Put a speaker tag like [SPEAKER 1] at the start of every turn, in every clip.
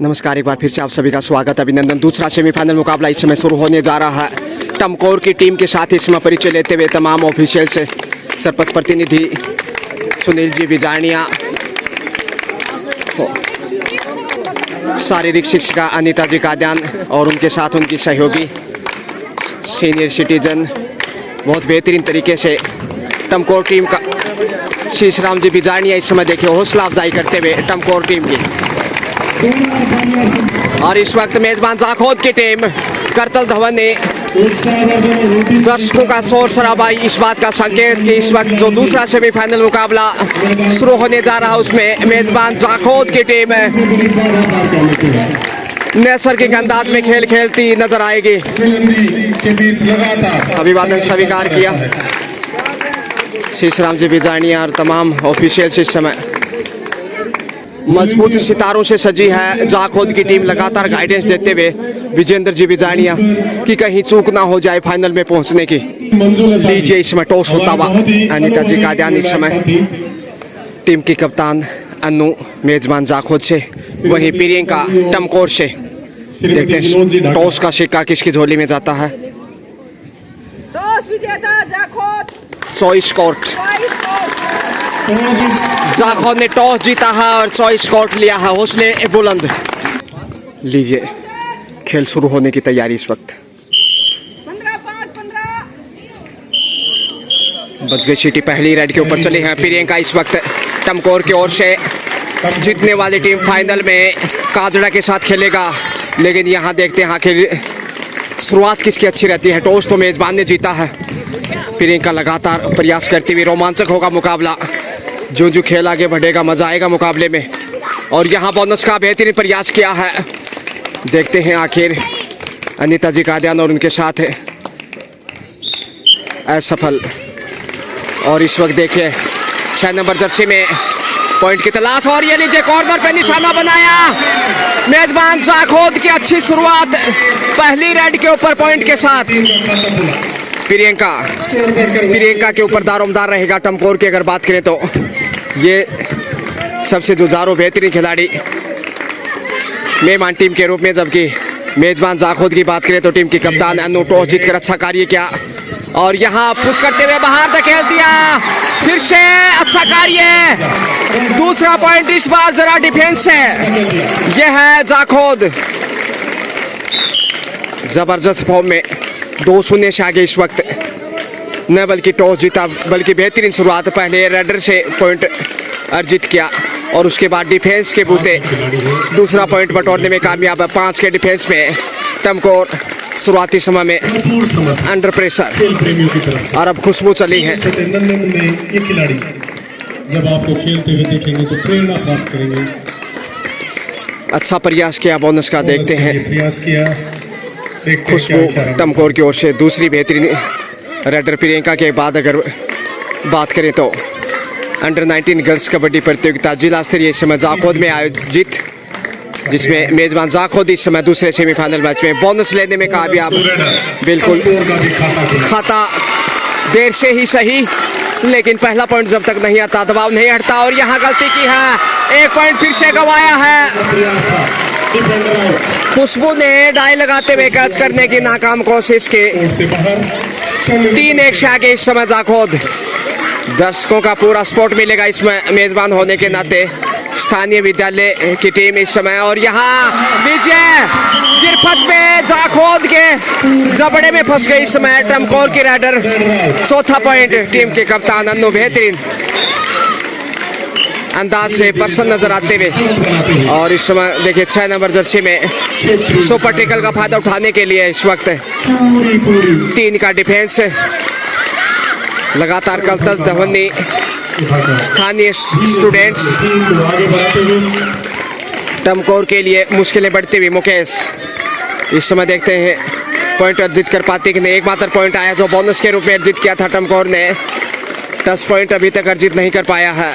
[SPEAKER 1] नमस्कार, एक बार फिर से आप सभी का स्वागत, अभिनंदन। दूसरा सेमीफाइनल मुकाबला इस समय शुरू होने जा रहा है। टमकोर की टीम के साथ इस समय परिचय लेते हुए तमाम ऑफिशियल से सरपंच प्रतिनिधि सुनील जी बिजानिया, शारीरिक शिक्षिका अनीता जी काद्यान और उनके साथ उनकी सहयोगी सीनियर सिटीजन बहुत बेहतरीन तरीके से टमकोर टीम का शीशराम जी बिजानिया इस समय देखिए हौसला अफजाई करते हुए टमकोर टीम की। और इस वक्त मेजबान जाखोद की टीम करतल धवन ने दर्शकों का शोर शराबा इस बात का संकेत कि इस वक्त जो दूसरा सेमीफाइनल मुकाबला शुरू होने जा रहा है उसमें मेजबान जाखोद की टीम नैसर्गिक अंदाज में खेल खेलती नजर आएगी। अभिवादन स्वीकार किया शीशराम जी बिजानिया और तमाम ऑफिशियल्स इस समय। मजबूत सितारों से सजी है जाखोद की टीम, लगातार गाइडेंस देते हुए विजेंद्र जी बिजानिया कि कहीं चूक ना हो जाए फाइनल में पहुंचने की। लीजिए इस समय टॉस होता हुआ अनीता जी काद्यान इस समय टीम की कप्तान अनु मेजबान जाखोद से, वहीं प्रियंका टमकोर से। देखते हैं टॉस का सिक्का किसकी झोली में जाता है।
[SPEAKER 2] टॉस विजेता जाखोद,
[SPEAKER 1] चॉइस कोर्ट। जाखोद ने टॉस जीता है और चॉइस कोर्ट लिया है। हौसले बुलंद। लीजिए खेल शुरू होने की तैयारी इस वक्त।
[SPEAKER 2] 15-5-15
[SPEAKER 1] बच गई सीटी, पहली रेड के ऊपर चली है प्रियंका इस वक्त टमकोर की ओर से। जीतने वाली टीम फाइनल में काजड़ा के साथ खेलेगा, लेकिन यहाँ देखते हैं आखिर शुरुआत किसकी अच्छी रहती है। टॉस तो मेजबान ने जीता है। प्रियंका लगातार प्रयास करती हुई, रोमांचक होगा मुकाबला। जो जो खेल आगे बढ़ेगा मजा आएगा मुकाबले में। और यहाँ बोनस का बेहतरीन प्रयास किया है। देखते हैं आखिर अनीता जी काद्यान और उनके साथ असफल। और इस वक्त देखिए 6 नंबर जर्सी में पॉइंट की तलाश। और ये लीजिए कॉर्नर पे निशाना बनाया मेजबान जाखोद की। अच्छी शुरुआत पहली रेड के ऊपर पॉइंट के साथ। प्रियंका के ऊपर दारोमदार रहेगा टमकोर की अगर बात करें तो। ये सबसे जुझारू बेहतरीन खिलाड़ी मेहमान टीम के रूप में, जबकि मेजबान जाखोद की बात करें तो टीम की कप्तान अनु टॉस जीतकर अच्छा कार्य किया और यहाँ पुश करते हुए बाहर धकेल दिया। फिर से अच्छा कार्य, दूसरा पॉइंट इस बार जरा डिफेंस से। यह है जाखोद जबरदस्त फॉर्म में 2-0 से आगे इस वक्त। न बल्कि टॉस जीता बल्कि बेहतरीन शुरुआत, पहले रेडर से पॉइंट अर्जित किया और उसके बाद डिफेंस के बूते दूसरा पॉइंट बटोरने में कामयाब है। 5 के डिफेंस में टमकोर शुरुआती समय में अंडर प्रेशर और अब खुशबू चली है।
[SPEAKER 3] ये खिलाड़ी जब आपको खेलते हुए देखेंगे तो प्रेरणा प्राप्त करेंगे।
[SPEAKER 1] अच्छा प्रयास किया, बोनस का देखते हैं।
[SPEAKER 3] प्रयास किया
[SPEAKER 1] खुशबू टमकोर की ओर से दूसरी बेहतरीन रेडर प्रियंका के बाद अगर बात करें तो अंडर 19 गर्ल्स कबड्डी प्रतियोगिता जिला स्तरीय इस समय जाखोद में आयोजित, जिसमें मेजबान जाखोद इस समय दूसरे सेमीफाइनल मैच में बोनस लेने में कामयाब। बिल्कुल खाता देर से ही सही, लेकिन पहला पॉइंट जब तक नहीं आता दबाव नहीं हटता। और यहाँ गलती की है, एक पॉइंट फिर से गंवाया है। खुशबू ने डाई लगाते हुए कैच करने की नाकाम कोशिश की। 3-1 से आगे इस समय जाखोद। दर्शकों का पूरा सपोर्ट मिलेगा इसमें मेजबान होने के नाते स्थानीय विद्यालय की टीम इस समय। और यहाँ लीजिए गिरफत में जाखोद के जबड़े में फंस गई इस समय टमकोर की रेडर। चौथा पॉइंट टीम के कप्तान अनु बेहतरीन अंदाज से प्रसन्न नजर आते हुए। और इस समय देखिए 6 नंबर जर्सी में सुपर टेकल का फायदा उठाने के लिए इस वक्त 3 का डिफेंस। लगातार करतल धवन ने स्थानीय स्टूडेंट्स टमकोर के लिए मुश्किलें बढ़ती हुई। मुकेश इस समय देखते हैं पॉइंट अर्जित कर पाते कि नहीं। एकमात्र पॉइंट आया जो बोनस के रूप में अर्जित किया था टमकोर ने। 10 पॉइंट अभी तक अर्जित नहीं कर पाया है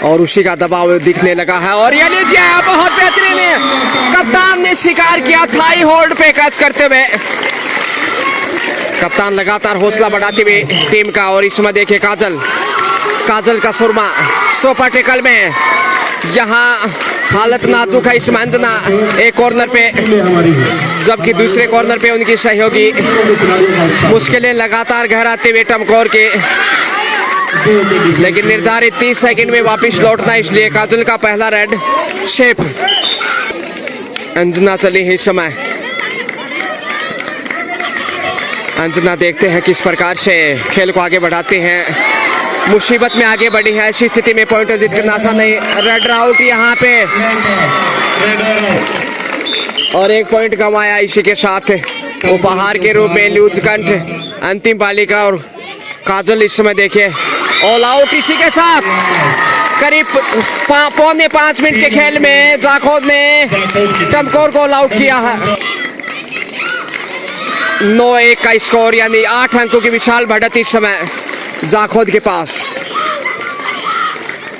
[SPEAKER 1] और उसी का दबाव दिखने लगा है। और ये लीजिए बहुत बेहतरीन कप्तान ने शिकार किया थाई होल्ड पे कैच करते हुए। कप्तान लगातार हौसला बढ़ाते हुए टीम का। और इस समय देखिए काजल का सुरमा सुपर टेकल में यहाँ हालत नाजुक है इस अंजना एक कॉर्नर पे,
[SPEAKER 3] हमारी है
[SPEAKER 1] जबकि दूसरे कॉर्नर पे उनकी सहयोगी मुश्किलें लगातार गहराते हुए टमकोर के, लेकिन निर्धारित 30 सेकंड में वापस लौटना, इसलिए काजल का पहला रेड शेप। अंजना चली है इस समय। अंजना देखते हैं किस प्रकार से खेल को आगे बढ़ाते हैं। मुसीबत में आगे बढ़ी है, ऐसी स्थिति में पॉइंटर जीत करना आसान नहीं। रेड आउट यहाँ पे और एक पॉइंट गंवाया। इसी के साथ उपहार के रूप में लूजकंठ अंतिम बालिका और काजल इस समय देखिए ऑल आउट। इसी के साथ करीब पौने 5 मिनट के खेल में जाखोद ने टमकोर को ऑल आउट किया है। 9-1 का स्कोर, यानी 8 अंकों की विशाल बढ़त इस समय जाखोद के पास।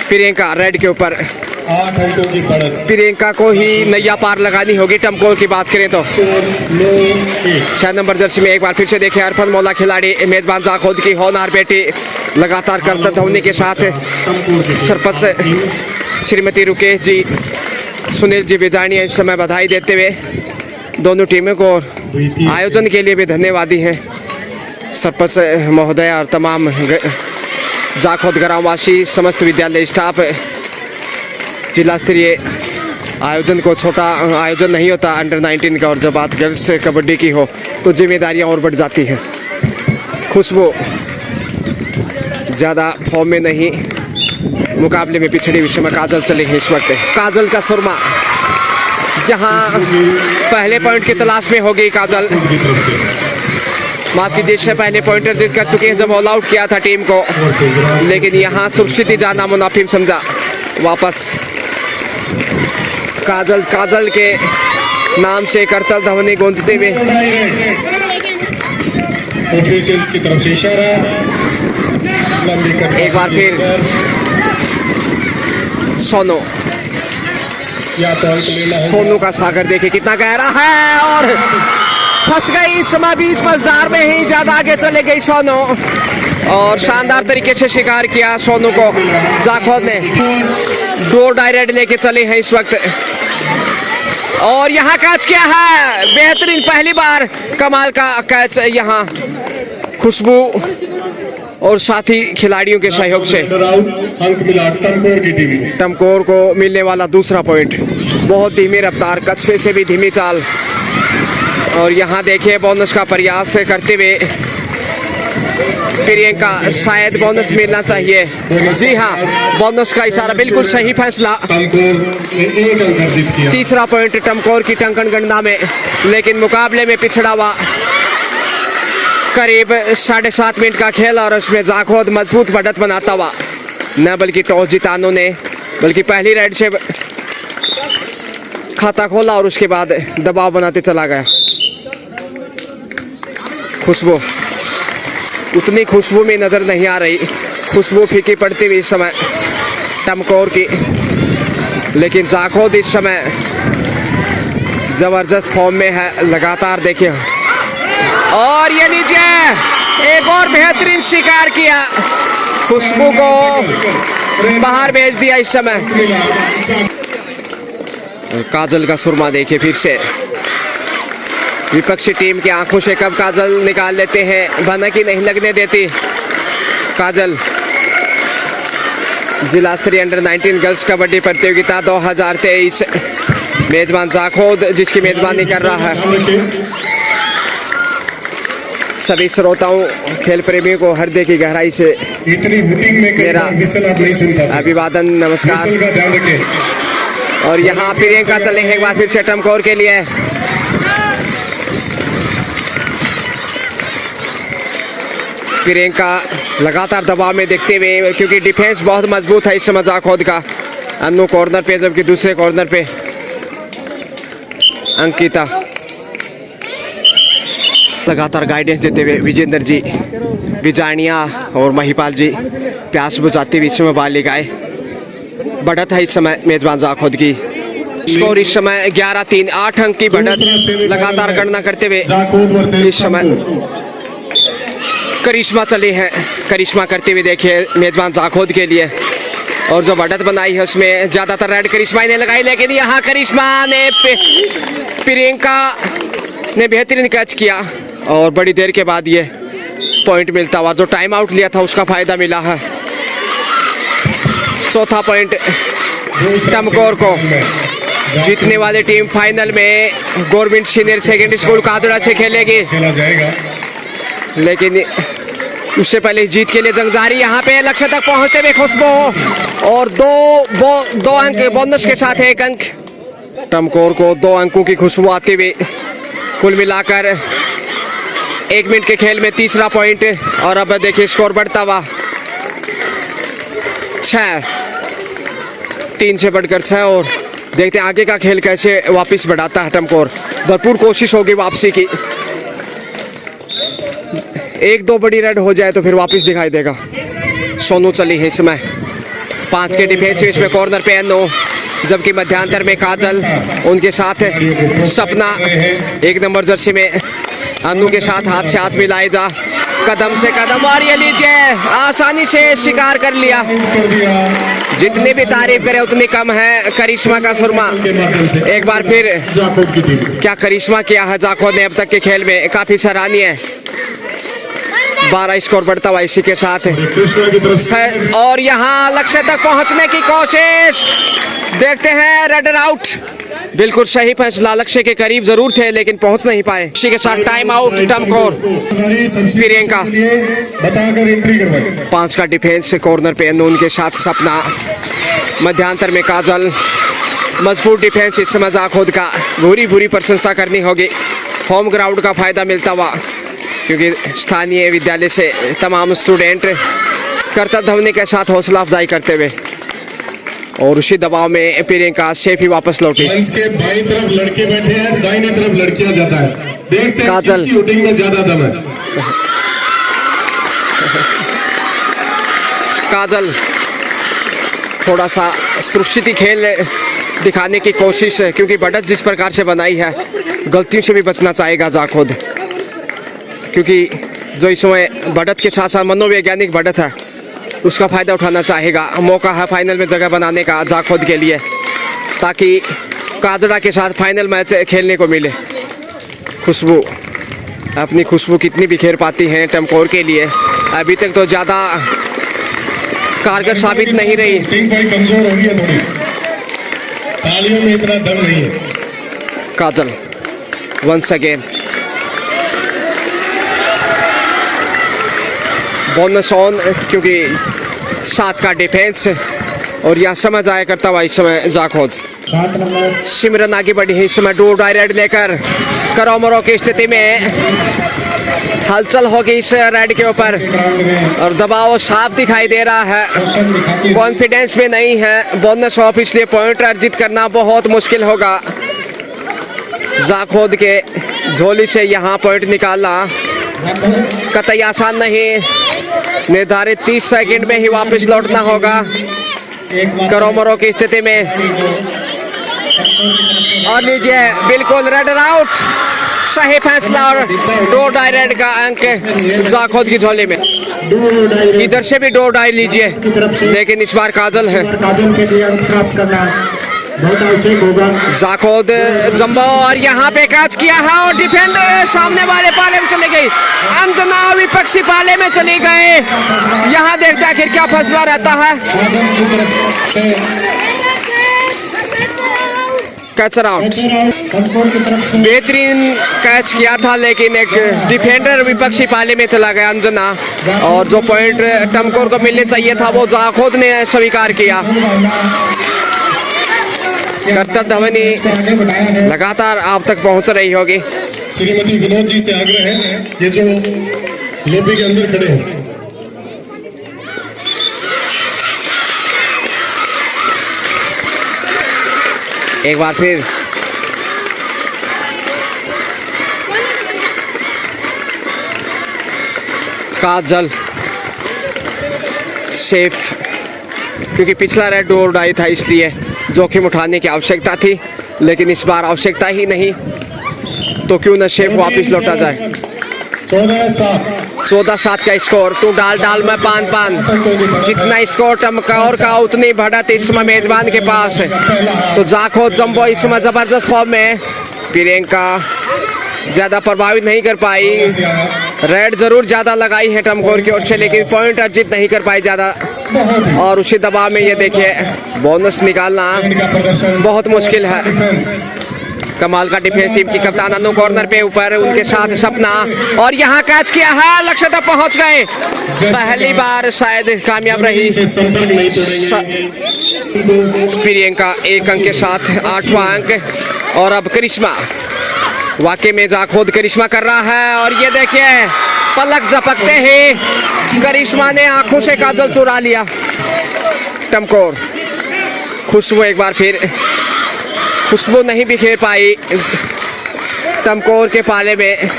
[SPEAKER 1] प्रियंका रेड के ऊपर
[SPEAKER 3] 8 अंकों की बढ़त।
[SPEAKER 1] प्रियंका को ही नैया पार लगानी होगी। टमकोर की बात करें तो
[SPEAKER 3] 9-1
[SPEAKER 1] 6 नंबर जर्सी में एक बार फिर से देखें अरफन मौला खिलाड़ी, मेजबान जाखोद की होनहार बेटी, लगातार करतब होने के साथ सरपंच श्रीमती रुकेश जी, सुनील जी बिजानिया इस समय बधाई देते हुए दोनों टीमों को आयोजन के लिए भी धन्यवादी हैं। सरपंच महोदय और तमाम जाखोद ग्रामवासी, समस्त विद्यालय स्टाफ। जिला स्तरीय आयोजन को छोटा आयोजन नहीं होता अंडर 19 का, और जब बात गर्ल्स कबड्डी की हो तो जिम्मेदारियां और बढ़ जाती हैं। खुशबू ज़्यादा फॉर्म में नहीं, मुकाबले में पिछड़ी विषय में काजल चले हैं इस वक्त। काजल का सुरमा यहाँ पहले पॉइंट की तलाश में हो गई काजल।
[SPEAKER 3] की तरफ से
[SPEAKER 1] माफ कीजिए, से पहले पॉइंटर जीत कर चुके हैं जब ऑल आउट किया था टीम को, लेकिन यहाँ सुरक्षित ही जाना मुनाफिम समझा। वापस काजल के नाम से करतल ध्वनि गूंजते हुए
[SPEAKER 3] ऑफिशियल्स की तरफ से इशारा। लंबी कट
[SPEAKER 1] एक बार फिर सोनू,
[SPEAKER 3] या तो अंक लेना है।
[SPEAKER 1] सोनू का सागर देखिए कितना गहरा है, और फंस गई इस समय बीच मजदार में ही, ज्यादा आगे चले गई सोनू, और शानदार तरीके से शिकार किया सोनू को जाखोद ने। 2 डायरेक्ट लेके चले हैं इस वक्त, और यहाँ कैच किया है बेहतरीन, पहली बार कमाल का कैच यहाँ खुशबू और साथी खिलाड़ियों के सहयोग से।
[SPEAKER 3] अंक मिला टमकोर की टीम को।
[SPEAKER 1] टमकोर को मिलने वाला दूसरा पॉइंट। बहुत धीमी रफ्तार, कछुए से भी धीमी चाल, और यहाँ देखिए बोनस का प्रयास करते हुए प्रियंका, शायद बोनस मिलना चाहिए। जी हाँ, बोनस का इशारा, बिल्कुल सही फैसला।
[SPEAKER 3] टमकोर ने 1 अंक अर्जित किया।
[SPEAKER 1] तीसरा पॉइंट टमकोर की टंकन गणना में, लेकिन मुकाबले में पिछड़ा हुआ करीब 7.5 मिनट का खेल, और उसमें जाखोद मजबूत बढ़त बनाता हुआ, न बल्कि टॉस जीतानों ने, बल्कि पहली रेड से खाता खोला और उसके बाद दबाव बनाते चला गया। खुशबू उतनी खुशबू में नज़र नहीं आ रही, खुशबू फीकी पड़ती हुई इस समय टमकोर की, लेकिन जाखोद इस समय ज़बरदस्त फॉर्म में है। लगातार देखिए, और ये लीजिए एक और बेहतरीन शिकार किया, खुशबू को बाहर भेज दिया इस समय। और काजल का सुरमा देखिए फिर से, विपक्षी टीम की आंखों से कब काजल निकाल लेते हैं, भनक ही नहीं लगने देती काजल। जिला स्तरीय अंडर 19 गर्ल्स कबड्डी प्रतियोगिता 2023, मेजबान जाखोद जिसकी मेजबानी कर रहा है। सभी श्रोताओं, खेल प्रेमियों को हृदय की गहराई से
[SPEAKER 3] इतनी हुटिंग में
[SPEAKER 1] मेरा
[SPEAKER 3] विसल आप नहीं सुन पाते।
[SPEAKER 1] अभिवादन, नमस्कार।
[SPEAKER 3] विसल का ध्यान रखें।
[SPEAKER 1] और यहाँ प्रियंका चले हैं एक बार फिर से टमकोर के लिए। प्रियंका लगातार दबाव में देखते हुए, क्योंकि डिफेंस बहुत मजबूत है इस समय जाखोद का। अन्नू कॉर्नर पे, जबकि दूसरे कॉर्नर पे अंकिता लगातार गाइडेंस देते हुए। विजेंद्र जी बिजानिया और महिपाल जी प्यास बुझाते हुए इस समय बालिकाएं बढ़त है इस समय मेजबान जाखोद की। स्कोर इस समय 11-3, 8 अंक की बढ़त लगातार गणना करते हुए इस समय करिश्मा चले हैं। करिश्मा करते हुए देखिए मेजबान जाखोद के लिए और जो बढ़त बनाई है उसमें ज़्यादातर रेड करिश्मा ने लगाई, लेकिन यहाँ करिश्मा ने प्रियंका ने बेहतरीन कैच किया और बड़ी देर के बाद ये पॉइंट मिलता हुआ। जो टाइम आउट लिया था उसका फ़ायदा मिला है। चौथा पॉइंट टमकोर को। जीतने वाली टीम फाइनल में गवर्नमेंट सीनियर सेकेंडरी स्कूल कादड़ा से खेलेगी,
[SPEAKER 3] खेला जाएगा।
[SPEAKER 1] लेकिन उससे पहले जीत के लिए जंग जारी। यहाँ पे लक्ष्य तक पहुंचते हुए खुशबू और दो अंक बोनस के साथ 1 अंक। टमकोर को 2 अंकों की खुशबू आते हुए कुल मिलाकर 1 मिनट के खेल में तीसरा पॉइंट। और अब देखिए स्कोर बढ़ता हुआ 3 से बढ़कर 6। और देखते हैं आगे का खेल कैसे वापस बढ़ाता है टमकोर। भरपूर कोशिश होगी वापसी की। 1-2 बड़ी रेड हो जाए तो फिर वापस दिखाई देगा। सोनू चली है इसमें 5 के डिफेंस इसमें कॉर्नर पे अनु, जबकि मध्यांतर में काजल, उनके साथ सपना 1 नंबर जर्सी में अनु के साथ हाथ से हाथ मिलाए जा, कदम से कदम। और ये लीजिए आसानी से शिकार कर लिया। जितनी भी तारीफ करे उतनी कम है करिश्मा का सुरमा। एक बार फिर क्या करिश्मा किया है जाखोद ने अब तक के खेल में, काफी सराहनीय है। 12 स्कोर बढ़ता हुआ इसी के साथ। और यहाँ लक्ष्य तक पहुंचने की कोशिश, देखते हैं रनर आउट। बिल्कुल सही फैसला, लक्ष्य के करीब जरूर थे लेकिन पहुंच नहीं पाए। इसी के साथ टाइम आउट टमकोर। प्रियंका
[SPEAKER 3] बताकर एंट्री करवाई।
[SPEAKER 1] 5 का डिफेंस कॉर्नर पे नून के साथ सपना, मध्यांतर में काजल। मजबूत डिफेंस इस समय जाखोद का भूरी प्रशंसा करनी होगी। होम ग्राउंड का फायदा मिलता हुआ, क्योंकि स्थानीय विद्यालय से तमाम स्टूडेंट कर्तव्य ध्वनि के साथ हौसला अफजाई करते हुए और उसी दबाव में प्रियंका सेफ ही वापस लौटी।
[SPEAKER 3] मंच के बाईं तरफ लड़के बैठे हैं, दाहिने तरफ लड़कियां ज्यादा है। देखते हैं
[SPEAKER 1] काजल।
[SPEAKER 3] किसकी शूटिंग में ज्यादा दम है।
[SPEAKER 1] काजल थोड़ा सा सुरक्षित खेल दिखाने की कोशिश है, क्योंकि बढ़त जिस प्रकार से बनाई है गलतियों से भी बचना चाहेगा जाखोद, क्योंकि जो इस समय बढ़त के साथ साथ मनोवैज्ञानिक बढ़त है उसका फ़ायदा उठाना चाहेगा। मौका है फाइनल में जगह बनाने का जाखोद के लिए, ताकि काजड़ा के साथ फाइनल मैच खेलने को मिले। खुशबू अपनी खुशबू कितनी बिखेर पाती हैं टमकोर के लिए, अभी तक तो ज़्यादा कारगर साबित नहीं रही।
[SPEAKER 3] टीम भाई कमजोर हो गई है थोड़ी, तालियों में इतना दम नहीं है।
[SPEAKER 1] काजल वंस अगेन बोनस ऑन, क्योंकि 7 का डिफेंस और यह समझ आया करता हुआ इस समय जाखोद। सिमरन आगे बढ़ी है इस समय डू डायरेक्ट लेकर। करो मरो की स्थिति में हलचल होगी इस रेड के ऊपर और दबाव साफ दिखाई दे रहा है। कॉन्फिडेंस में नहीं है बोनस ऑफ, इसलिए पॉइंट अर्जित करना बहुत मुश्किल होगा जाखोद के झोली से। यहाँ पॉइंट निकालना कतई आसान नहीं, निर्धारित 30 सेकंड में ही वापस लौटना होगा करो मरो की स्थिति में। और लीजिए बिल्कुल रनर आउट, सही फैसला और डो डायरेक्ट का अंक जाखोद की झोली में। इधर से भी डो डाई लीजिए, लेकिन इस बार काजल है। जाखोद जंबो और यहाँ पे कैच किया है और डिफेंडर सामने वाले पाले में चली गई। अंजना विपक्षी पाले में चली गए। यहाँ देखते हैं क्या फैसला रहता है। कैचर आउट, बेहतरीन कैच किया था लेकिन एक डिफेंडर विपक्षी पाले में चला गया अंजना, और जो पॉइंट टमकोर को मिलने चाहिए था वो जाखोद ने स्वीकार किया। कर्तव्य ध्वनि लगातार आप तक पहुंच रही होगी।
[SPEAKER 3] श्रीमती विनोद जी से आग्रह है, ये जो लॉबी के अंदर खड़े हैं,
[SPEAKER 1] एक बार फिर काजल सेफ, क्योंकि पिछला रेड डोर डाई था इसलिए जोखिम उठाने की आवश्यकता थी, लेकिन इस बार आवश्यकता ही नहीं, तो क्यों न शेफ वापस लौटा जाए।
[SPEAKER 3] 14-7
[SPEAKER 1] 14-7 का स्कोर। तू डाल में पान जितना स्कोर टमकौर का उतनी बढ़त इस समय मेजबान के पास है। तो जाखोद जंबो इस समय जबरदस्त फॉर्म में। प्रियंका ज्यादा प्रभावित नहीं कर पाई। रेड जरूर ज्यादा लगाई है टमकौर की ओर से, लेकिन पॉइंट अर्जित नहीं कर पाई ज्यादा। और उसी दबाव में ये देखिए बोनस निकालना बहुत मुश्किल है। कमाल का डिफेंस टीम की कप्तान अनु कॉर्नर पे ऊपर, उनके साथ सपना, और यहाँ कैच किया है, लक्ष्य तक पहुंच गए। पहली बार शायद कामयाब रही प्रियंका, 1 अंक के साथ 8वां अंक। और अब करिश्मा, वाकई में जाखोद करिश्मा कर रहा है। और ये देखिए पलक झपकते ही करिश्मा ने आंखों से काजल चुरा लिया। टमकौर खुशबू एक बार फिर, खुशबू नहीं बिखेर पाई टमकौर के पाले में।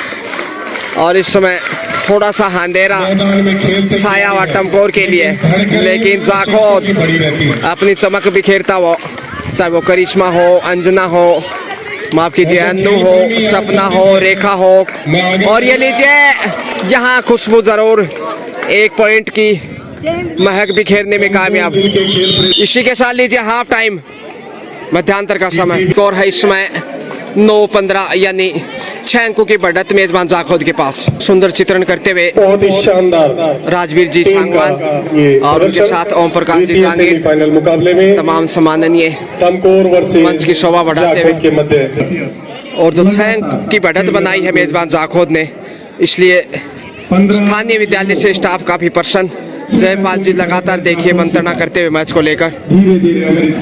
[SPEAKER 1] और इस समय थोड़ा सा अंधेरा छाया हुआ टमकौर के लिए, लेकिन जाखोद अपनी चमक बिखेरता हो, चाहे वो करिश्मा हो, अंजना हो, माफ कीजिए अन्नू हो, सपना हो, रेखा हो। और ये लीजिए यहाँ खुशबू जरूर 1 पॉइंट की महक बिखेरने में कामयाब। इसी के साथ लीजिए हाफ टाइम, मध्यांतर का समय। स्कोर है इस समय 9-15, यानी 6 अंकों की बढ़त मेजबान जाखोद के पास। सुंदर चित्रण करते हुए
[SPEAKER 4] बहुत ही शानदार
[SPEAKER 1] राजवीर जी सांगवान और उनके साथ ओम प्रकाश जी जांगीर,
[SPEAKER 4] फाइनल मुकाबले में
[SPEAKER 1] तमाम सम्माननीय
[SPEAKER 4] टमकौर वर्सेस
[SPEAKER 1] मंच की शोभा बढ़ाते हुए
[SPEAKER 4] के मध्य।
[SPEAKER 1] और जो 6 अंक की बढ़त बनाई है मेजबान जाखोद ने, इसलिए स्थानीय विद्यालय से स्टाफ काफी प्रसन्न। जयपाल जी लगातार देखिए मंत्रणा करते हुए मैच को लेकर।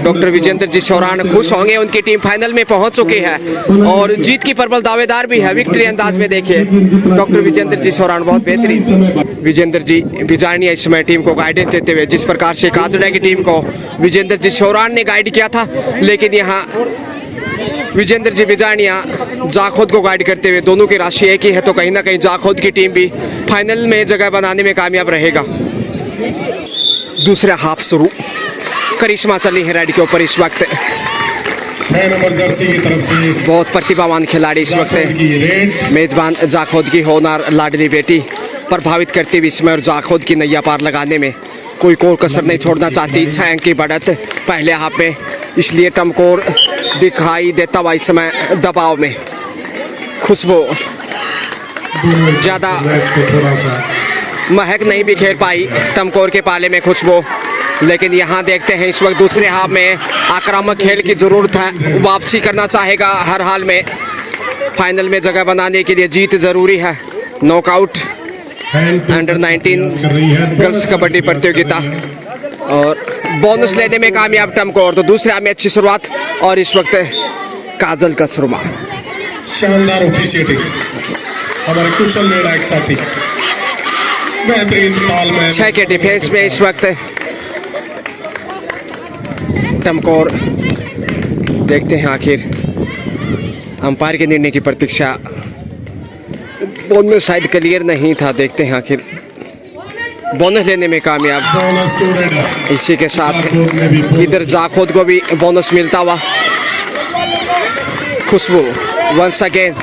[SPEAKER 1] डॉक्टर विजेंद्र जी सौरान खुश होंगे, उनकी टीम फाइनल में पहुंच चुकी है और जीत की प्रबल दावेदार भी है। विक्ट्री अंदाज में देखिए डॉक्टर विजेंद्र जी सौरान बहुत बेहतरीन। विजेंद्र जी बिजारनिया इस समय टीम को गाइडेंस देते हुए, जिस प्रकार से कादड़ा की टीम को विजेंद्र जी सौरान ने गाइड किया था, लेकिन यहाँ विजेंद्र जी बिजारनिया जाखोद को गाइड करते हुए, दोनों की राशि एक ही है, तो कहीं ना कहीं जाखोद की टीम भी फाइनल में जगह बनाने में कामयाब रहेगा। दूसरा हाफ शुरू, करिश्मा चली है रेड के ऊपर इस वक्त।
[SPEAKER 3] 6 नंबर जर्सी की तरफ से
[SPEAKER 1] बहुत प्रतिभावान खिलाड़ी इस वक्त है। मेजबान जाखोद की होनार लाडली बेटी प्रभावित करती हुई इसमें, और जाखोद की नैया पार लगाने में कोई कोर कसर नहीं छोड़ना चाहती। 6 अंक की बढ़त पहले हाफ में, इसलिए टमकौर दिखाई देता हुआ इस समय दबाव में। खुशबू ज़्यादा
[SPEAKER 3] थोड़ा सा
[SPEAKER 1] महक नहीं बिखेर पाई टमकौर के पाले में खुशबू, लेकिन यहाँ देखते हैं इस वक्त दूसरे हाफ में आक्रामक खेल की ज़रूरत है। वापसी करना चाहेगा हर हाल में, फाइनल में जगह बनाने के लिए जीत ज़रूरी है। नॉकआउट अंडर 19 गर्ल्स कबड्डी प्रतियोगिता और बोनस लेने में कामयाब टमकौर। तो दूसरे हाफ में अच्छी शुरुआत, और इस वक्त काजल का सुरमा।
[SPEAKER 3] शानदार ऑफिशिएटिंग हमारे कुशल निर्णायक साथी, बेहतरीन तालमेल।
[SPEAKER 1] 6 के डिफेंस में इस वक्त टमकौर। देखते हैं आखिर अंपायर के निर्णय की प्रतीक्षा। बोनस शायद क्लियर नहीं था, देखते हैं आखिर बोनस लेने में कामयाब।
[SPEAKER 3] Bonus to raid.
[SPEAKER 1] इसी के साथ इधर जाखोद को भी बोनस मिलता हुआ। खुशबू वंस अगेन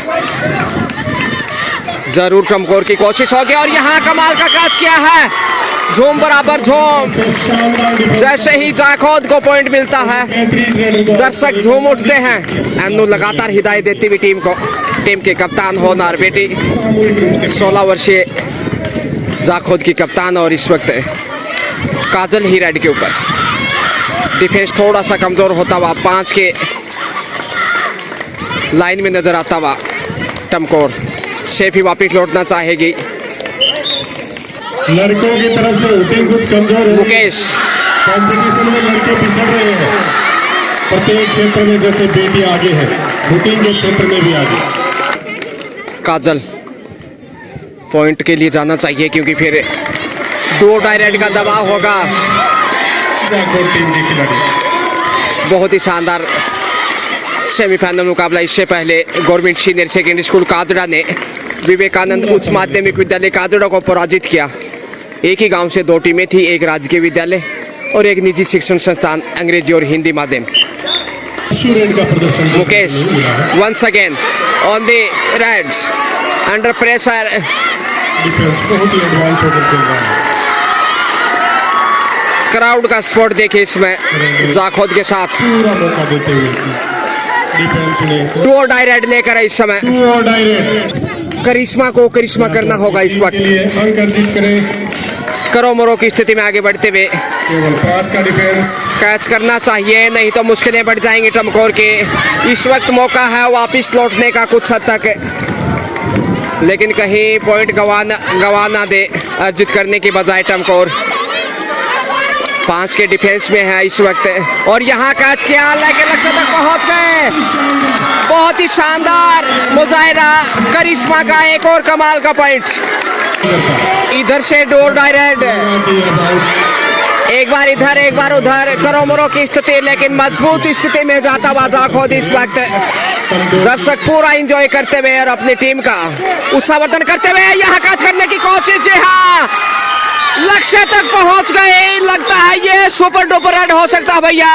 [SPEAKER 1] जरूर टमकौर की कोशिश होगी, और यहाँ कमाल का कैच किया है। झूम बराबर झूम, जैसे ही जाखोद को पॉइंट मिलता है दर्शक झूम उठते हैं। अन्नू लगातार हिदायत देती हुई टीम के कप्तान होनार बेटी 16 वर्षीय जाखोद की कप्तान, और इस वक्त काजल ही रेड के ऊपर। डिफेंस थोड़ा सा कमज़ोर होता हुआ 5 के लाइन में नजर आता हुआ टमकौर शेफ ही वापिस लौटना चाहेगी।
[SPEAKER 3] लड़कों की तरफ से हुटिंग कुछ कमजोर है।
[SPEAKER 1] मुकेश
[SPEAKER 3] कंपटीशन में लड़के पिछड़ रहे हैं। प्रत्येक क्षेत्र में जैसे बेटी आगे है, हुटिंग के क्षेत्र में भी आगे।
[SPEAKER 1] काजल पॉइंट के लिए जाना चाहिए, क्योंकि फिर 2 डायरेक्ट का दबाव होगा।
[SPEAKER 3] जाखोद टीम के खिलाड़ी
[SPEAKER 1] बहुत ही शानदार सेमीफाइनल मुकाबला। इससे पहले गवर्नमेंट सीनियर सेकेंडरी स्कूल कादड़ा ने विवेकानंद उच्च माध्यमिक विद्यालय कादड़ा को पराजित किया। एक ही गांव से 2 टीमें थी, एक राजकीय विद्यालय और एक निजी शिक्षण संस्थान अंग्रेजी और हिंदी माध्यम। Mukesh once again on the raids, under pressure
[SPEAKER 3] defence बहुत ही एडवांस होकर खेल रहा है।
[SPEAKER 1] क्राउड का सपोर्ट देखिए इसमें जाखोद के साथ
[SPEAKER 3] पूरा मौका देते हुए डिफेंस ने
[SPEAKER 1] डू डायरेक्ट लेकर है इस समय
[SPEAKER 3] डायरेक्ट
[SPEAKER 1] करिश्मा को करिश्मा करना होगा इस वक्त।
[SPEAKER 3] अंक अर्जित करें।
[SPEAKER 1] करो मरो की स्थिति में आगे बढ़ते हुए
[SPEAKER 3] केवल 5 का डिफेंस।
[SPEAKER 1] कैच करना चाहिए, नहीं तो मुश्किलें बढ़ जाएंगी टमकोर के। इस वक्त मौका है वापस लौटने का कुछ हद तक, लेकिन कहीं पॉइंट गवाना दे अर्जित करने की बजाय टमकोर 5 के डिफेंस में है इस वक्त। और यहाँ कैच किया लेकिन लक्ष्य तक पहुंच गए। बहुत ही शानदार मुजाहिरा करिश्मा का, एक और कमाल का पॉइंट। इधर से डोर डायरेक्ट, एक बार इधर एक बार उधर, करो मरो की स्थिति, लेकिन मजबूत स्थिति में जाता हुआ जाखोद इस वक्त। दर्शक पूरा एंजॉय करते हुए और अपनी टीम का उत्साहवर्धन करते हुए यहाँ कैच करने की कोशिश। जी हाँ, लक्ष्य तक पहुंच गए। लगता है ये सुपर डुपर रेड हो सकता है भैया।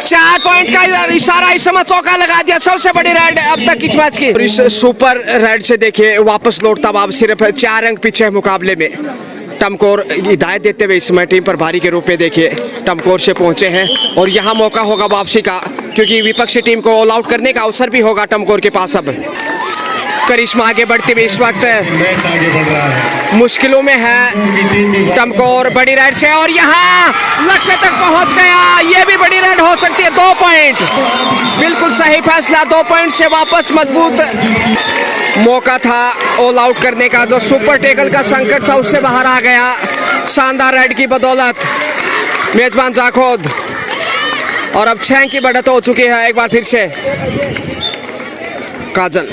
[SPEAKER 1] 4 पॉइंट का इशारा इस समय चौका लगा दिया, सबसे बड़ी रेड अब तक इस मैच की। इस सुपर रेड से देखिए वापस लौटता हुआ सिर्फ 4 अंक पीछे है मुकाबले में। टमकोर हिदायत देते हुए इस समय टीम पर भारी के रूप में देखिए टमकोर से पहुंचे हैं और यहाँ मौका होगा वापसी का, क्योंकि विपक्षी टीम को ऑल आउट करने का अवसर भी होगा टमकोर के पास। अब करिश्मा आगे बढ़ते हुए इस वक्त
[SPEAKER 3] मैच आगे बढ़ रहा है,
[SPEAKER 1] मुश्किलों में है टमकोर बड़ी राइड से, और यहाँ लक्ष्य तक पहुंच गया। ये भी बड़ी राइड हो सकती है। 2 पॉइंट, बिल्कुल सही फैसला। 2 पॉइंट से वापस मजबूत मौका था ऑल आउट करने का, जो सुपर टेकल का संकट था उससे बाहर आ गया शानदार राइड की बदौलत मेजबान जाखोद। और अब 6 की बढ़त हो चुकी है। एक बार फिर से काजल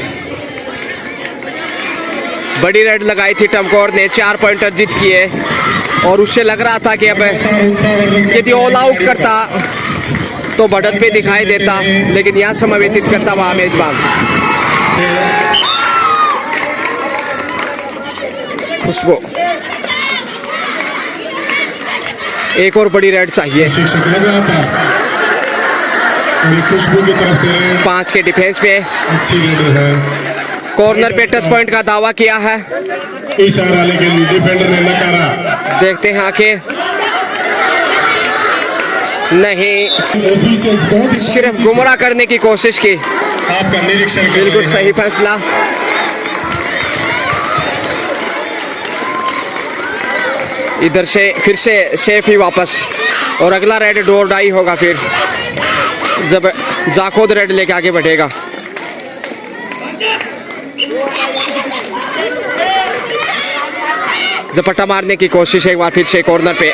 [SPEAKER 1] बड़ी रेड लगाई थी टमकोर ने, 4 पॉइंट अर्जित किए और उससे लग रहा था कि अब यदि ऑल आउट करता तो बढ़त पे दिखाई देता, लेकिन यहाँ समय व्यतीत करता वह मेजबान। खुशबू, एक और बड़ी रेड चाहिए।
[SPEAKER 3] खुशबू की तरफ से
[SPEAKER 1] 5 के डिफेंस पे
[SPEAKER 3] अच्छी रेड है।
[SPEAKER 1] कॉर्नर पे टच पॉइंट का दावा किया है,
[SPEAKER 3] इशारा लेकिन डिफेंडर ने नकारा।
[SPEAKER 1] देखते हैं आखिर। नहीं,
[SPEAKER 3] ऑफिशियल्स बहुत ही
[SPEAKER 1] सिर्फ गुमराह करने की कोशिश की।
[SPEAKER 3] आपका निरीक्षण कर
[SPEAKER 1] बिल्कुल
[SPEAKER 3] रहे
[SPEAKER 1] सही
[SPEAKER 3] हैं।
[SPEAKER 1] फैसला। इधर से फिर से सेफ ही वापस, और अगला रेड डोर डाई होगा फिर जब जाखोद रेड लेके आगे बढ़ेगा। झपट्टा मारने की कोशिश एक बार फिर से कॉर्नर पे,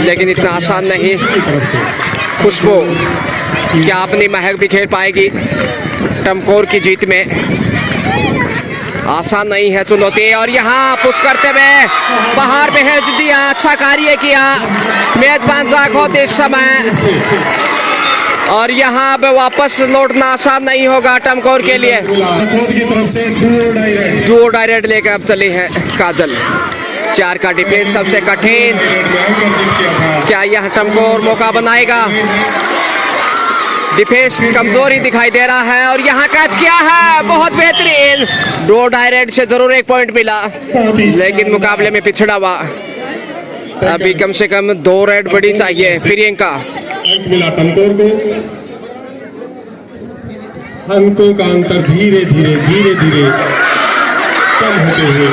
[SPEAKER 1] लेकिन इतना आसान नहीं। खुशबू क्या अपनी महक बिखेर पाएगी टमकोर की जीत में? आसान नहीं है चुनौती, और यहाँ पुश करते हुए बाहर भेज दिया। अच्छा कार्य किया मेजबान जाखोद इस समय, और यहाँ अब वापस लौटना आसान नहीं होगा टमकोर के लिए।
[SPEAKER 3] जाखोद की तरफ से
[SPEAKER 1] डू डायरेक्ट लेकर अब चली है काजल। 4 का डिफेंस सबसे कठिन, क्या यह टमकोर मौका बनाएगा? डिफेंस कमजोरी दिखाई दे रहा है, और यहाँ कैच किया है, बहुत बेहतरीन। डो डायरेक्ट से जरूर 1 पॉइंट मिला, लेकिन मुकाबले में पिछड़ा हुआ। अभी कम से कम 2 रेड बड़ी चाहिए प्रियंका।
[SPEAKER 3] अंक मिला टमकोर को। अंकों का अंतर धीरे धीरे कम होते हुए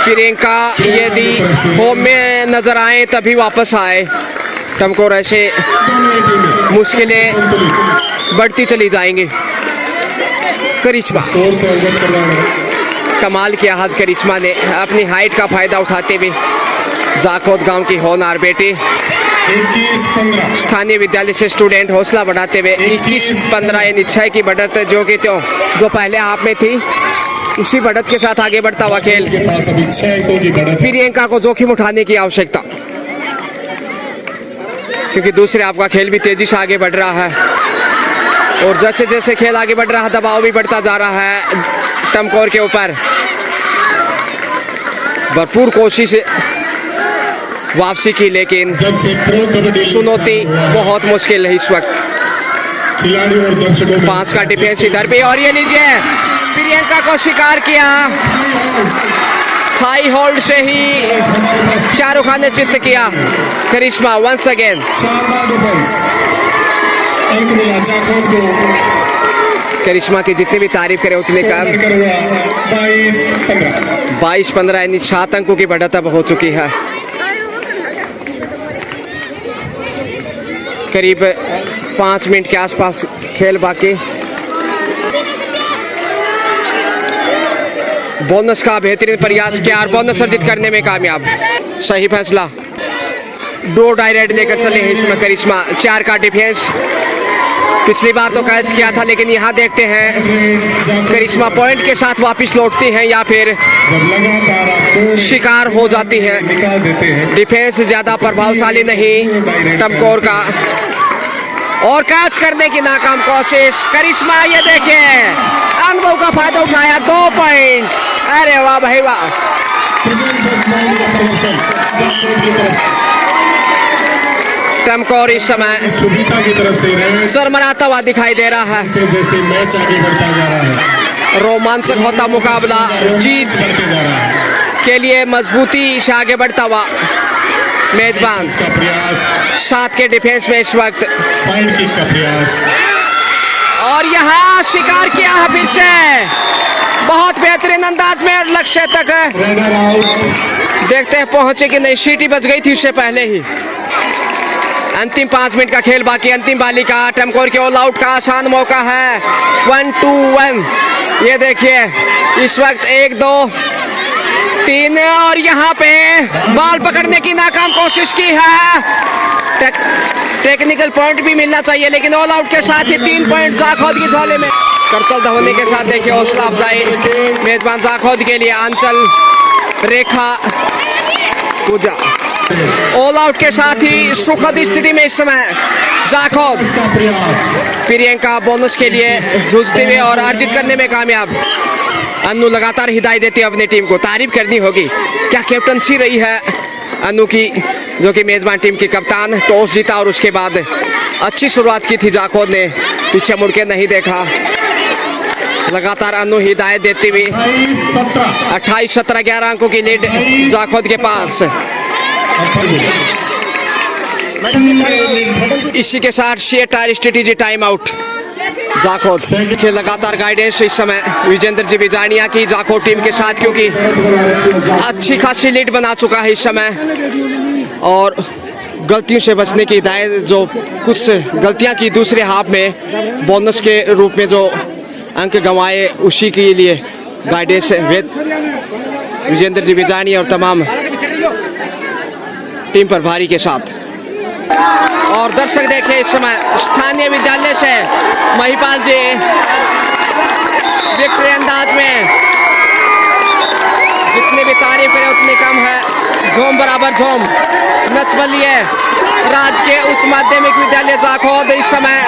[SPEAKER 1] प्रियंका यदि होम में नजर आए तभी वापस आए। टमकोर ऐसे मुश्किलें बढ़ती चली जाएंगी। करिश्मा
[SPEAKER 3] स्कोर से अवगत करवाना।
[SPEAKER 1] कमाल किया आज करिश्मा ने, अपनी हाइट का फायदा उठाते हुए। जाखोद गांव की होनहार बेटी
[SPEAKER 3] 21-15
[SPEAKER 1] स्थानीय विद्यालय से स्टूडेंट हौसला बढ़ाते हुए 21-15 यानी 6 की बढ़त जो पहले हाफ में थी, उसी बढ़त के साथ आगे बढ़ता हुआ खेल।
[SPEAKER 3] के पास अभी 6 अंकों की बढ़त है।
[SPEAKER 1] प्रियंका को जोखिम उठाने की आवश्यकता, क्योंकि दूसरे हाफ का खेल भी तेजी से आगे बढ़ रहा है, और जैसे जैसे खेल आगे बढ़ रहा है दबाव भी बढ़ता जा रहा है टमकोर के ऊपर। भरपूर कोशिश वापसी की, लेकिन
[SPEAKER 3] जब से प्रो कबड्डी
[SPEAKER 1] चुनौती बहुत मुश्किल है इस वक्त।
[SPEAKER 3] खिलाड़ी और दर्शकों में
[SPEAKER 1] 5 का डिफेंस इधर भी, और ये लीजिए प्रियंका को शिकार किया। हाई होल्ड से ही शाहरुख खान ने चित्त किया। करिश्मा वंस अगेन।
[SPEAKER 3] शानदार डिफेंस, अंक मिला जाखोद को।
[SPEAKER 1] करिश्मा की जितनी भी तारीफ करें उतनी कम।
[SPEAKER 3] 22-15।
[SPEAKER 1] 22-15 यानी 7 अंकों की बढ़त अब हो चुकी है। करीब 5 मिनट के आसपास खेल बाकी। बोनस का बेहतरीन प्रयास किया और बोनस अर्जित करने में कामयाब। सही फैसला। 2 डायरेक्ट लेकर चले हैं इसमें करिश्मा। 4 का डिफेंस। पिछली बार तो कैच किया था, लेकिन यहाँ देखते हैं करिश्मा पॉइंट के साथ वापस लौटती हैं या फिर
[SPEAKER 3] जब लगातार आपको
[SPEAKER 1] शिकार हो जाती है।
[SPEAKER 3] निकाल देते हैं।
[SPEAKER 1] डिफेंस ज्यादा प्रभावशाली नहीं टमकोर का, और कैच करने की नाकाम कोशिश। करिश्मा ये देखिए अनुभव का फायदा उठाया। 2 पॉइंट। अरे वाह भाई वाह। टमकोर इस समय
[SPEAKER 3] सुनीता की तरफ से रहे
[SPEAKER 1] सरमराता हुआ दिखाई दे रहा है।
[SPEAKER 3] जैसे मैच आगे बढ़ता जा रहा है,
[SPEAKER 1] रोमांचक होता मुकाबला। जीत
[SPEAKER 3] बढ़ते जा रहा है।
[SPEAKER 1] के लिए मजबूती से आगे बढ़ता हुआ मेजबान।
[SPEAKER 3] इसका प्रयास,
[SPEAKER 1] 7 के डिफेंस में इस वक्त,
[SPEAKER 3] साइड किक का प्रयास,
[SPEAKER 1] और यहाँ शिकार किया है फिर से बहुत बेहतरीन अंदाज में लक्ष्य तक।
[SPEAKER 3] Runner out.
[SPEAKER 1] देखते हैं पहुंचे कि नहीं। सीटी बच गई थी उससे पहले ही। अंतिम 5 मिनट का खेल बाकी। अंतिम बाली का टमकोर के ऑल आउट का आसान मौका है। 1-2-1। ये देखिए इस वक्त 1-2-3 और यहाँ पे बॉल पकड़ने की नाकाम कोशिश की है। टेक्निकल पॉइंट भी मिलना चाहिए, लेकिन ऑल आउट के साथ ही 3 पॉइंट जाखोद की झोले में। करतल धवनी के साथ देखिए हौसला अफजाई मेजबान जाखोद के लिए। आंचल, रेखा, पूजा ऑल आउट के साथ ही सुखद स्थिति में इस समय जाखोद।
[SPEAKER 3] इसका प्रयास,
[SPEAKER 1] प्रियंका बोनस के लिए जूझते हुए और अर्जित करने में कामयाब। अनु लगातार हिदायत देती है अपनी टीम को। तारीफ करनी होगी, क्या कैप्टनसी रही है अनु की, जो कि मेजबान टीम की कप्तान। टॉस जीता और उसके बाद अच्छी शुरुआत की थी जाखोद ने, पीछे मुड़ के नहीं देखा। लगातार अनु हिदायत देती हुई 28-17 11 अंकों की लीड जाखोद के पास। इसी के साथ share tier strategy time out. जाखोद के लगातार गाइडेंस इस समय विजेंद्र जी बिजानिया की जाखोद टीम के साथ, क्योंकि अच्छी खासी लीड बना चुका है इस समय। और गलतियों से बचने की हिदायत, जो कुछ गलतियां की दूसरे हाफ में बोनस के रूप में जो अंक गंवाए, उसी के लिए गाइडेंस विजेंद्र जी बिजानिया और तमाम टीम पर भारी के साथ। और दर्शक देखे इस समय स्थानीय विद्यालय से महिपाल जी विक्ट्री अंदाज में। जितनी भी तारीफ करें उतनी कम है। झोम बराबर झोम। नचबलिए राजकीय उच्च माध्यमिक विद्यालय जाखोद इस समय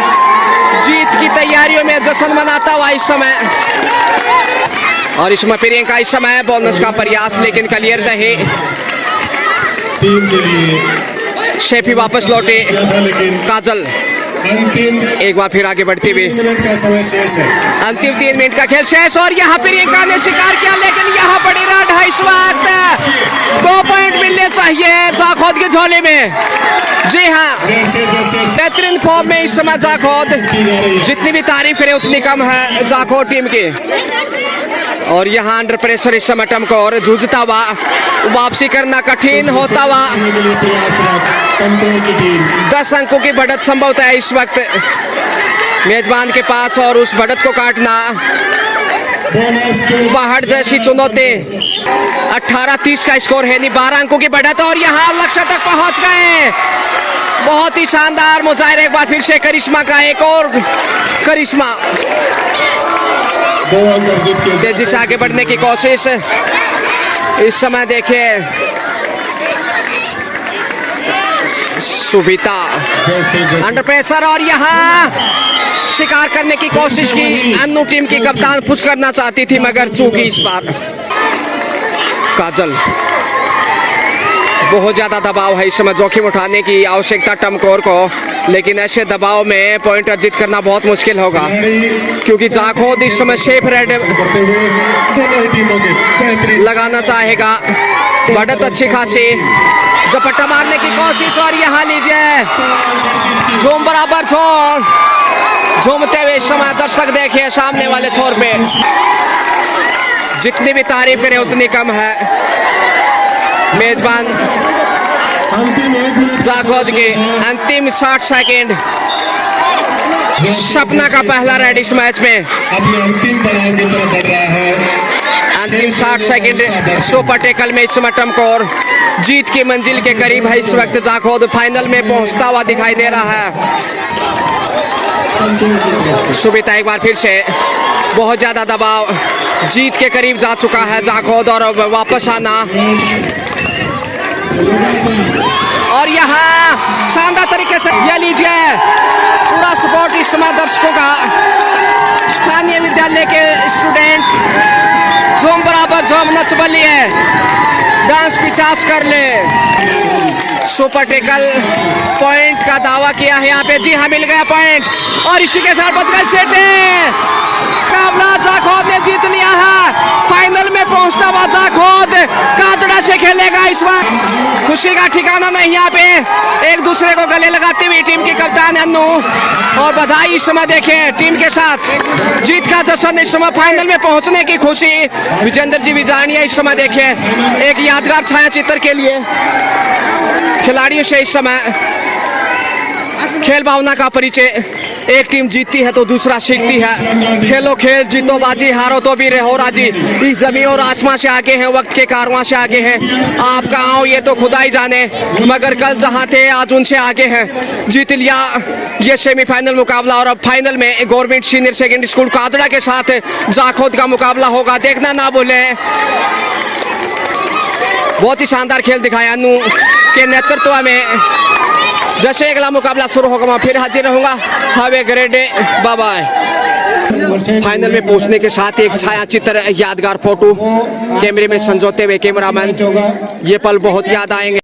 [SPEAKER 1] जीत की तैयारियों में जश्न मनाता हुआ इस समय। और इसमें प्रियंका इस समय बोनस का प्रयास, लेकिन क्लियर नहीं।
[SPEAKER 3] टीम के लिए
[SPEAKER 1] शेफी वापस लौटे।
[SPEAKER 3] लेकिन
[SPEAKER 1] काजल
[SPEAKER 3] अंतिम
[SPEAKER 1] एक बार फिर आगे बढ़ती हुई।
[SPEAKER 3] 3 मिनट का समय शेष है।
[SPEAKER 1] अंतिम 3 मिनट का खेल शेष, और यहाँ प्रियंका ने शिकार किया, लेकिन यहाँ बड़ी रन है इस वक्त। 2 पॉइंट मिलने चाहिए जाखोद की झोले में। जी हाँ,
[SPEAKER 3] जैसे जैसे
[SPEAKER 1] बेहतरीन फॉर्म में इस समय जाखोद। जितनी भी तारीफ करें उतनी कम है जाखोद टीम की। और यहाँ अंडर प्रेशर इस समय टमकोर जूझता हुआ, वापसी करना कठिन होता हुआ। 10 अंकों की बढ़त संभवतः है इस वक्त मेजबान के पास, और उस बढ़त को काटना पहाड़ जैसी चुनौती। 18-30 का स्कोर है, नहीं 12 अंकों की बढ़त, और यहाँ लक्ष्य तक पहुंच गए। बहुत ही शानदार मुजाहिरा एक बार फिर से करिश्मा का। एक और करिश्मा तेजी से आगे बढ़ने की कोशिश। इस समय देखिए सुबिता अंडर प्रेशर, और यहाँ शिकार करने की कोशिश की। अन्नू टीम की कप्तान पुश करना चाहती थी, मगर चूकी इस बार। काजल बहुत ज़्यादा दबाव है इस समय, जोखिम उठाने की आवश्यकता टमकोर को, लेकिन ऐसे दबाव में पॉइंट अर्जित करना बहुत मुश्किल होगा क्योंकि जाखोद इस समय शेफ रेड
[SPEAKER 3] करते हुए दोनों ही टीमों के बेहतरीन
[SPEAKER 1] लगाना चाहेगा। बढ़त अच्छी खासी, झपट्टा मारने की कोशिश और यहाँ लीजिए झूम बराबर छोर, झूमते हुए इस समय दर्शक देखिए सामने वाले छोर पे। जितनी भी तारीफ करें उतनी कम है। मेजबान
[SPEAKER 3] अंतिम 1 मिनट
[SPEAKER 1] जाखोद के अंतिम 60 सेकंड, सपना का पहला रेड इस मैच में।
[SPEAKER 3] अपने अंतिम पड़ाव की तरफ बढ़ रहा है।
[SPEAKER 1] अंतिम 60 सेकंड सुपर टेकल में इस समय टमकोर जीत की मंजिल के करीब है। इस वक्त जाखोद फाइनल में पहुंचता हुआ दिखाई दे रहा है। सुबिता एक बार फिर से बहुत ज्यादा दबाव, जीत के करीब जा चुका है जाखोद और वापस आना। और यहाँ शानदार तरीके से ये लीजिए पूरा सपोर्ट इस समय दर्शकों का। स्थानीय विद्यालय के स्टूडेंट झूम बराबर झूम नच बलिए, डांस पिचास कर ले। सुपर टेकल पॉइंट का दावा किया है यहाँ पे। जी हाँ, मिल गया पॉइंट और इसी के साथ बच गए सेटे। काबला जाखोद ने जीत लिया है। फाइनल में पहुंचता हुआ जाखोद कादड़ा से खेलेगा इस बार। खुशी का ठिकाना नहीं यहाँ पे। एक दूसरे को गले लगाती हुई टीम की कप्तान अन्नू, और बधाई इस समय देखें टीम के साथ जीत का जश्न, इस समय फाइनल में पहुंचने की खुशी। विजेंद्र जी विजानिया इस समय देखें एक यादगार छाया चित्र के लिए खिलाड़ियों से इस समय खेल भावना का परिचय। एक टीम जीतती है तो दूसरा सीखती है। खेलो खेल, जीतो बाजी, हारो तो भी रहो राजी। इस जमीन और आसमां से आगे हैं, वक्त के कारवां से आगे हैं। आप कहाँ हो ये तो खुदा ही जाने, मगर कल जहाँ थे आज उनसे आगे हैं। जीत लिया ये सेमीफाइनल मुकाबला और अब फाइनल में गवर्नमेंट सीनियर सेकेंडरी स्कूल कादड़ा के साथ जाखोद का मुकाबला होगा। देखना ना भूलें। बहुत ही शानदार खेल दिखाया अन्नू के नेतृत्व में। जैसे अगला मुकाबला शुरू होगा मैं फिर हाजिर रहूंगा। Have a great day, bye bye. Final में पहुंचने के साथ एक छाया चित्र, यादगार फोटो कैमरे में संजोते हुए कैमरामैन, ये पल बहुत याद आएंगे।